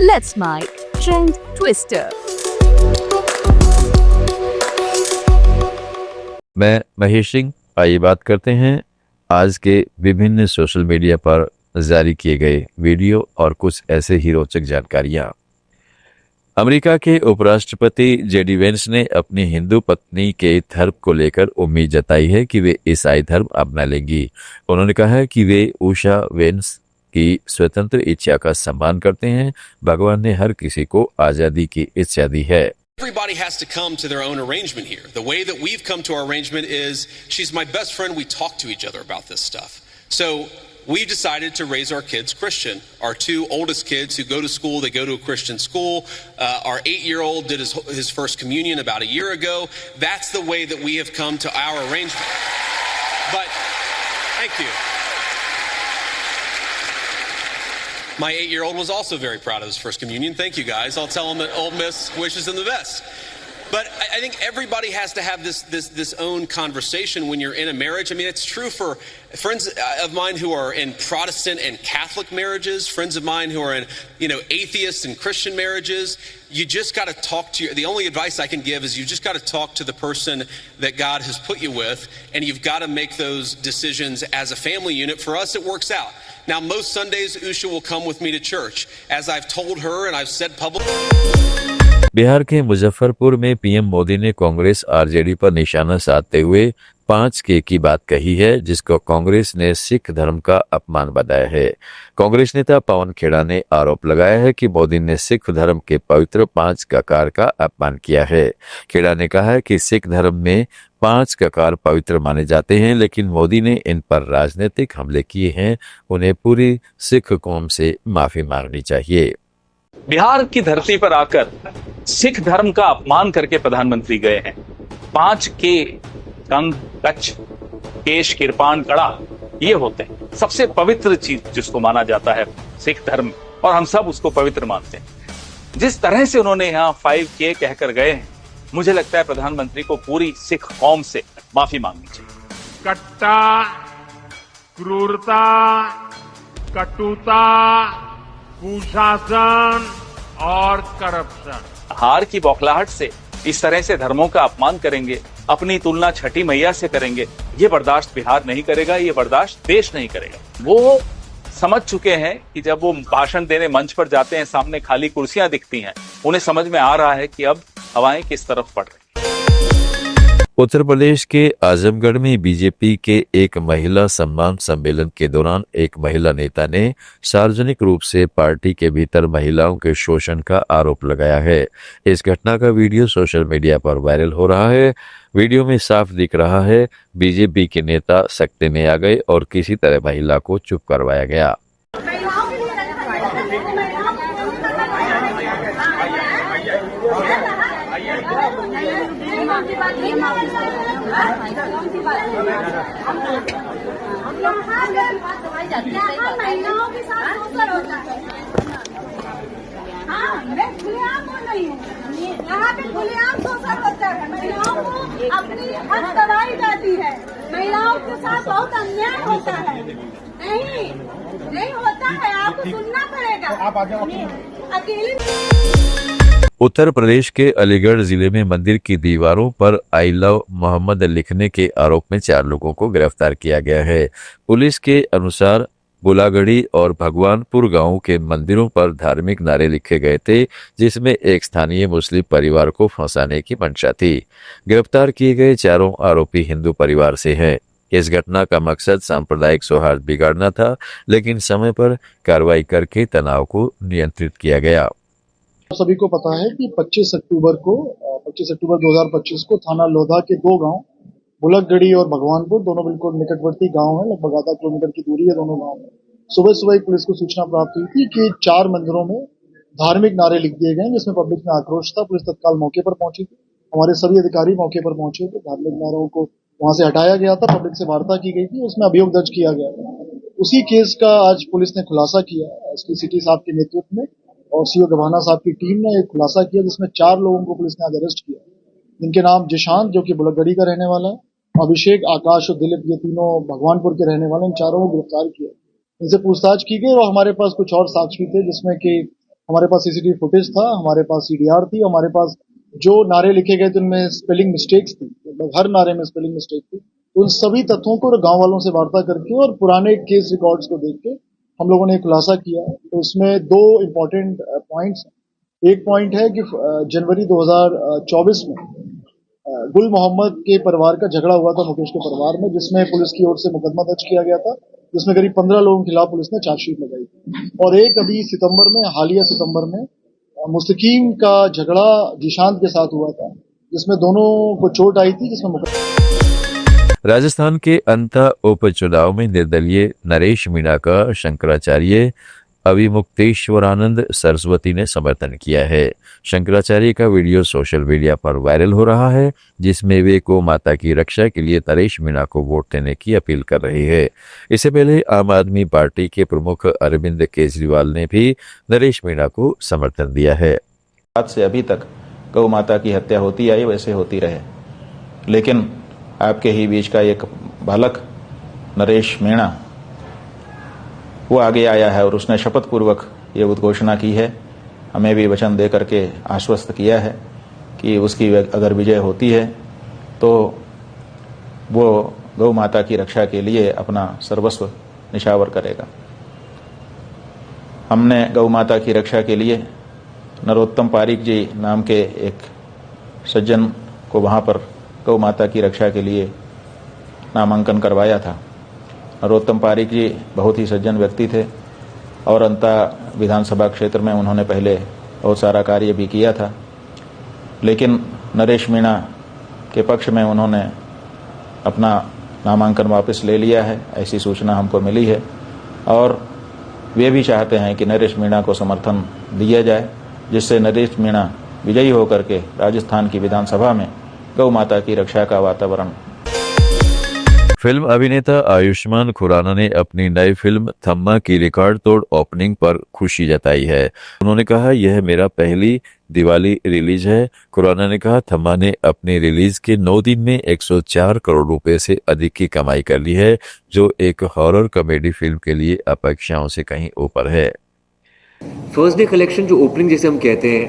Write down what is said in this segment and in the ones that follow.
Let's My Trend Twister. मैं महेश सिंह। आइए बात करते हैं आज के विभिन्न सोशल मीडिया पर जारी किए गए वीडियो और कुछ ऐसे ही रोचक जानकारियां। अमेरिका के उपराष्ट्रपति जेडी वेंस ने अपनी हिंदू पत्नी के धर्म को लेकर उम्मीद जताई है कि वे ईसाई धर्म अपना लेंगी। उन्होंने कहा है कि वे उषा वेंस की स्वतंत्र इच्छा का सम्मान करते हैं। भगवान ने हर किसी को आजादी की इच्छा दी है। Everybody has to come to their own arrangement here. The way that we've come to our arrangement is she's my best friend. We talk to each other about this stuff. So we decided to raise our kids Christian. Our two oldest kids who go to school, they go to a Christian school. Our 8-year-old did his first communion about a year ago. That's the way that we have come to our arrangement. But thank you. My 8-year-old was also very proud of his first communion. Thank you, guys. I'll tell him that Ole Miss wishes him the best. But I think everybody has to have this own conversation when you're in a marriage. I mean, it's true for friends of mine who are in Protestant and Catholic marriages, friends of mine who are in, atheist and Christian marriages. You just got to talk to the only advice I can give is you just got to talk to the person that God has put you with, and you've got to make those decisions as a family unit. For us, it works out. Now, most Sundays, Usha will come with me to church. As I've told her and I've said publicly. Bihar के मुजफ्फरपुर में PM Modi ने Congress RJD पर निशाना साधते हुए 5K की बात कही है, जिसको कांग्रेस ने सिख धर्म का अपमान बताया है। कांग्रेस नेता पवन खेड़ा ने आरोप लगाया है कि मोदी ने सिख धर्म के पवित्र 5 ककार का अपमान किया है। खेड़ा ने कहा है कि सिख धर्म में 5 ककार पवित्र माने जाते हैं, लेकिन मोदी ने इन पर राजनीतिक हमले किए हैं। उन्हें पूरी सिख कौम से माफी मांगनी चाहिए। बिहार की धरती पर आकर सिख धर्म का अपमान करके प्रधानमंत्री गए हैं। 5K कंग कच्छ केश किरपान कड़ा ये होते हैं सबसे पवित्र चीज जिसको माना जाता है सिख धर्म, और हम सब उसको पवित्र मानते हैं। जिस तरह से उन्होंने यहाँ 5K कहकर गए हैं, मुझे लगता है प्रधानमंत्री को पूरी सिख कौम से माफी मांगनी चाहिए। कट्टा, क्रूरता, कटुता, कुशासन और करप्शन, हार की बौखलाहट से इस तरह से धर्मों का अपमान करेंगे, अपनी तुलना छठी मैया से करेंगे, ये बर्दाश्त बिहार नहीं करेगा, ये बर्दाश्त देश नहीं करेगा। वो समझ चुके हैं कि जब वो भाषण देने मंच पर जाते हैं, सामने खाली कुर्सियां दिखती हैं, उन्हें समझ में आ रहा है कि अब हवाएं किस तरफ पड़ रही। उत्तर प्रदेश के आजमगढ़ में बीजेपी के एक महिला सम्मान सम्मेलन के दौरान एक महिला नेता ने सार्वजनिक रूप से पार्टी के भीतर महिलाओं के शोषण का आरोप लगाया है। इस घटना का वीडियो सोशल मीडिया पर वायरल हो रहा है। वीडियो में साफ दिख रहा है बीजेपी के नेता सख्ते में आ गए और किसी तरह महिला को चुप करवाया गया। यहाँ पे खुलेआम शोषण होता है, महिलाओं को अपनी हक दबाई जाती है, महिलाओं के साथ बहुत अन्याय होता है। नहीं होता है, आपको सुनना पड़ेगा। आप आ जाओ अकेले। उत्तर प्रदेश के अलीगढ़ जिले में मंदिर की दीवारों पर आई लव मोहम्मद लिखने के आरोप में 4 लोगों को गिरफ्तार किया गया है। पुलिस के अनुसार गुलागढ़ी और भगवानपुर गांव के मंदिरों पर धार्मिक नारे लिखे गए थे, जिसमें एक स्थानीय मुस्लिम परिवार को फंसाने की मंशा थी। गिरफ्तार किए गए 4 आरोपी हिंदू परिवार से हैं। इस घटना का मकसद सांप्रदायिक सौहार्द बिगाड़ना था, लेकिन समय पर कार्रवाई करके तनाव को नियंत्रित किया गया। सभी को पता है कि 25 अक्टूबर 2025 को थाना लोधा के 2 गांव बुलकगढ़ी और भगवानपुर, दोनों बिल्कुल निकटवर्ती गांव है, लगभग आधा किलोमीटर की दूरी है दोनों गांव में। सुबह ही पुलिस को सूचना प्राप्त हुई थी कि 4 मंदिरों में धार्मिक नारे लिख दिए गए, जिसमें पब्लिक में आक्रोश था। पुलिस तत्काल मौके पर पहुंची थी, हमारे सभी अधिकारी मौके पर पहुंचे थे। धार्मिक नारों को वहां से हटाया गया था, पब्लिक से वार्ता की गई थी, उसमें अभियोग दर्ज किया गया था। उसी केस का आज पुलिस ने खुलासा किया। एसपी सिटी साहब के नेतृत्व में और सीओ गवाना साहब की टीम ने एक खुलासा किया, जिसमें 4 लोगों को पुलिस ने आज अरेस्ट किया। इनके नाम जिशांत, जो कि बुलकगढ़ी का रहने वाला है, अभिषेक, आकाश और दिलीप, ये तीनों भगवानपुर के रहने वाले, इन चारों को गिरफ्तार किया। इनसे पूछताछ की गई और हमारे पास कुछ और साक्ष्य थे, जिसमें कि हमारे पास सीसीटीवी फुटेज था, हमारे पास सीडीआर थी, हमारे पास जो नारे लिखे गए थे उनमें स्पेलिंग मिस्टेक्स थी, लगभग हर नारे में स्पेलिंग मिस्टेक थी। तो उन सभी तथ्यों को गांव वालों से वार्ता करके और पुराने केस रिकॉर्ड्स को देख के हम लोगों ने खुलासा किया। तो उसमें दो इम्पोर्टेंट पॉइंट्स हैं। एक पॉइंट है कि जनवरी 2024 में गुल मोहम्मद के परिवार का झगड़ा हुआ था मुकेश के परिवार में, जिसमें पुलिस की ओर से मुकदमा दर्ज किया गया था, जिसमें करीब 15 लोगों के खिलाफ पुलिस ने चार्जशीट लगाई थी। और एक अभी सितंबर में, हालिया सितंबर में मुस्तकीम का झगड़ा जीशांत के साथ हुआ था, जिसमें दोनों को चोट आई थी, जिसमें राजस्थान के अंता उपचुनाव में निर्दलीय नरेश मीणा का शंकराचार्य अविमुक्तेश्वरानंद सरस्वती ने समर्थन किया है। शंकराचार्य का वीडियो सोशल मीडिया पर वायरल हो रहा है, जिसमें वे गौ माता की रक्षा के लिए नरेश मीणा को वोट देने की अपील कर रही है। इससे पहले आम आदमी पार्टी के प्रमुख अरविंद केजरीवाल ने भी नरेश मीणा को समर्थन दिया है। आज से अभी तक गौ माता की हत्या होती आई, वैसे होती रहे, लेकिन आपके ही बीच का एक बालक नरेश मीणा वो आगे आया है और उसने शपथ पूर्वक ये उद्घोषणा की है, हमें भी वचन दे करके आश्वस्त किया है कि उसकी अगर विजय होती है तो वो गौ माता की रक्षा के लिए अपना सर्वस्व निछावर करेगा। हमने गौ माता की रक्षा के लिए नरोत्तम पारिक जी नाम के एक सज्जन को वहाँ पर गौ माता की रक्षा के लिए नामांकन करवाया था। नरोत्तम पारिक जी बहुत ही सज्जन व्यक्ति थे और अंता विधानसभा क्षेत्र में उन्होंने पहले बहुत सारा कार्य भी किया था, लेकिन नरेश मीणा के पक्ष में उन्होंने अपना नामांकन वापस ले लिया है, ऐसी सूचना हमको मिली है। और वे भी चाहते हैं कि नरेश मीणा को समर्थन दिया जाए, जिससे नरेश मीणा विजयी होकर के राजस्थान की विधानसभा में गौ माता की रक्षा का वातावरण। फिल्म अभिनेता आयुष्मान खुराना ने अपनी नई फिल्म थम्मा की रिकॉर्ड तोड़ ओपनिंग पर खुशी जताई है। उन्होंने कहा, यह मेरा पहली दिवाली रिलीज है। खुराना ने कहा, थम्मा ने अपनी रिलीज के 9 दिन में 104 करोड़ रुपए से अधिक की कमाई कर ली है, जो एक हॉरर कॉमेडी फिल्म के लिए अपेक्षाओं से कहीं ऊपर है। फर्स्ट डे कलेक्शन जो ओपनिंग जैसे हम कहते हैं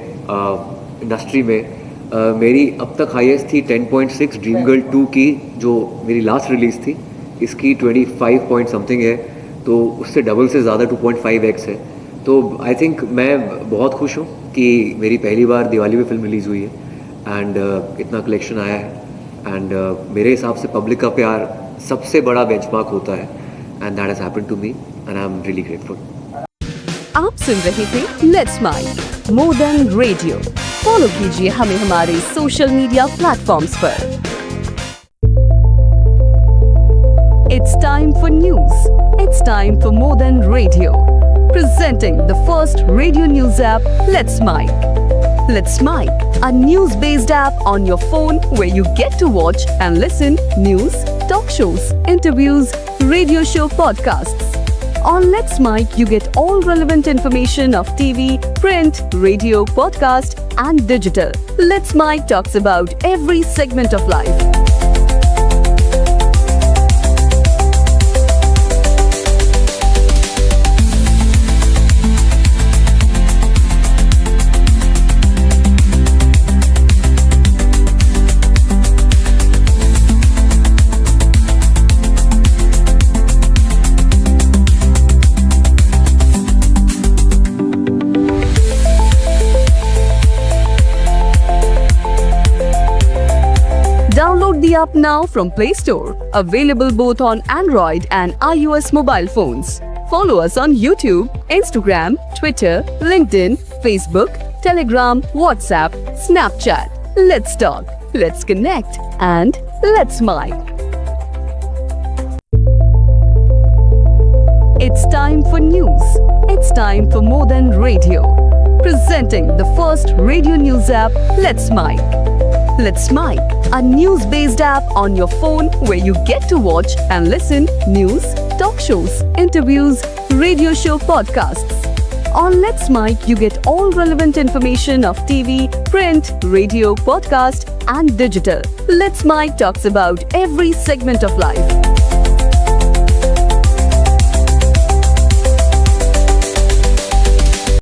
इंडस्ट्री में, मेरी अब तक हाईएस्ट थी 10.6 ड्रीम गर्ल 2 की, जो मेरी लास्ट रिलीज़ थी। इसकी 25 पॉइंट समथिंग है, तो उससे डबल से ज़्यादा 2.5x है। तो आई थिंक मैं बहुत खुश हूँ कि मेरी पहली बार दिवाली में फिल्म रिलीज़ हुई है एंड इतना कलेक्शन आया है। एंड मेरे हिसाब से पब्लिक का प्यार सबसे बड़ा बेंचमार्क होता है, and that has happened to me and I am really grateful. आप सुन रहे थे let's mic more than radio. Follow कीजिए हमें हमारे सोशल मीडिया प्लेटफॉर्म्स पर। It's time for news. It's time for more than radio. Presenting the first radio news app, Let's Mic. Let's Mic, a news-based app on your phone where you get to watch and listen news, talk shows, interviews, radio show podcasts. On Let's Mic, you get all relevant information of TV, print, radio, podcast, and digital. Let's Mic talks about every segment of life. Download the app now from Play Store. Available both on Android and iOS mobile phones. Follow us on YouTube, Instagram, Twitter, LinkedIn, Facebook, Telegram, WhatsApp, Snapchat. Let's talk, let's connect, and let's mic. It's time for news. It's time for more than radio. Presenting the first radio news app, Let's Mic. Let's Mic, a news-based app on your phone where you get to watch and listen news, talk shows, interviews, radio show podcasts. On Let's Mic, you get all relevant information of TV, print, radio, podcast, and digital. Let's Mic talks about every segment of life.